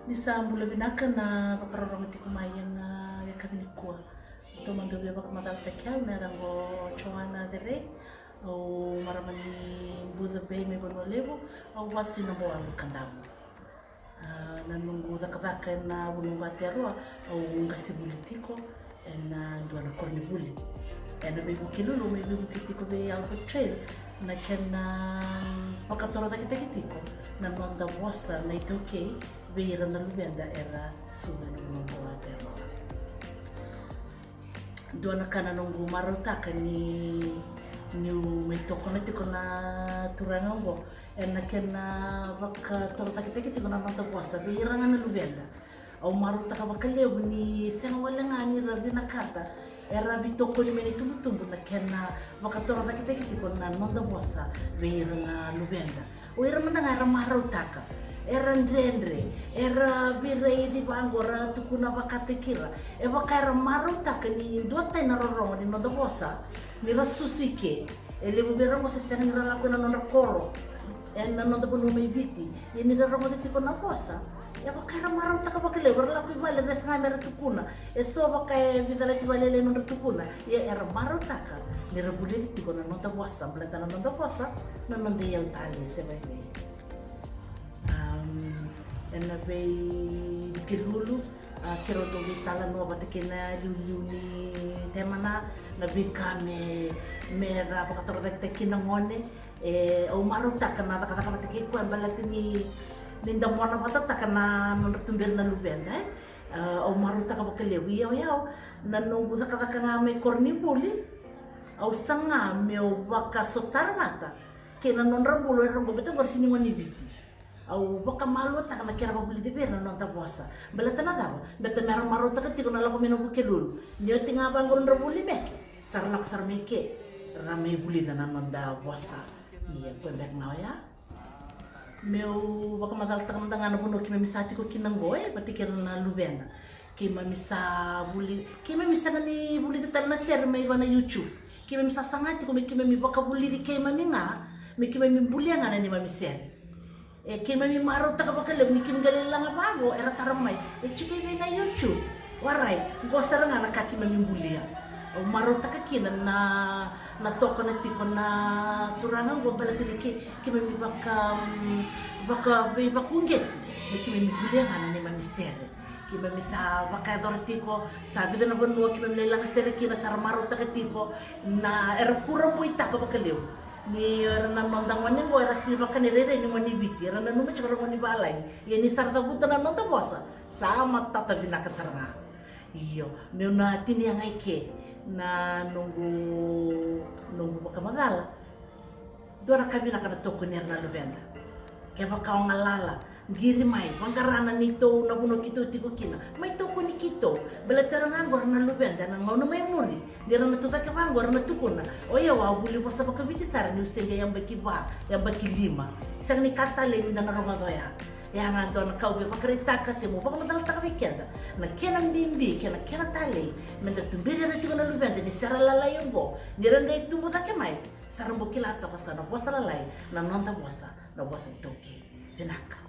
Nisambula binaka na pakarorong iti kumayan na kami ni kuwa. Ito mandubi bak mataltakyaw na rango chonga dere o maramani buza bay may bonolebo o wasi na mo ang kandamu. Nanunggu zakazaka na bununga terua o ngasibulitiko na dua na kornibuli. Na bibu kilulu may bibu kitiko be alfa trail na kena pakatoro takitiko na manda wasa na itoke beira na lubenda era suga no bununga terua. Dua na kana nunggu marotaka ni may toko na tiko na turangango na kena baka toro takitiko na manda wasa beira na lubenda. Au marotaka bakaleu ni senga wala nga ni rabi na kata era bitoko ni meni tumbu na kena makatoro takitiko na manda wasa beira na lubenda. O era manda nga marotaka era ndrendre era birei di bangora tukuna bakatekira e bakara marotaka ni dota na rorongo ni manda wasa ni rasusike ele bubera mo sa senga nila ko na nakoro en na nanda puno may biti ni rorongo tiko na wasa ya bakara marotaka bakale wala ko ibale des ngamera tukuna e so bakay bidala tibale no tukuna ya era marotaka ni rabuli tiko na nanda wasa blata na nanda wasa na nanda yang tali sebebe na bay kilulu kero to bitala no batekena liuni temana na bikame mera pakatoro tekina ngone o marotaka na takataka bateke ko balatini ninda mona batata na nontumbir na lubenda o marotaka bakalewi yao na nungu zakaka nga may kornibuli au sanga me o baka sotarmata kena nonra bulo rongo beto gorsini ngoni biti au baka malu tak na kira babuli tibe na nonta puasa balata na daw beta merong marota ka tiko na lako meno bukelul niyo tinga bang gon rabuli meke sarlak sarmeke rame buli na nonda puasa iya pembek na ya meu baka madal tak manda ngana buno kime misati ko kinango pati kira na lubenda kima misa buli kima misa ni buli tetal na share may na YouTube kima misa sangati ko kima mi baka buli di kima minga mi kima mi buli ngana ni mami share kima mi marota ka bakale ni kim galil lang bago era taramay chike na YouTube waray gosara nga nakakima mi bulia o marota ka kina na toko na tipo na turangan go balatini kima mi baka bakunget ni kima mi bulia nga ni mami sere kima mi sa baka dortiko sabi na bonno kima mi lang sere kina sar marota ka tipo na era kurang buita ka bakaleu ni rana nondang wani go era silba kanirere ni wani biti rana numa chakara wani balay ya ni sarta buta na nonta bosa sama tata binaka saranga iyo meu na tini yang aike na nunggu baka magala dora kabina kana toko ni na lubenda kaya baka ngalala giri mai pangarana nito na buno kito tiko kina mai toko ni kito belatara ngangor na lubenda na ngono mai muri dira na tuta ka ngangor na tukuna o ya wa buli bosa baka biti sara ni usenga yang baki ba yang baki lima sang ni kata le minda na ronga doya ya nga do na kau be bakrita ka semo baka madal ta ka bikenda na kena mbimbi kena tale minda tumbira na tiko na lubenda ni sara lalay ngo dira ngai tumo ta ke mai sara bokila ta ka sana bosa lalay na nonta bosa na bosa toke pinaka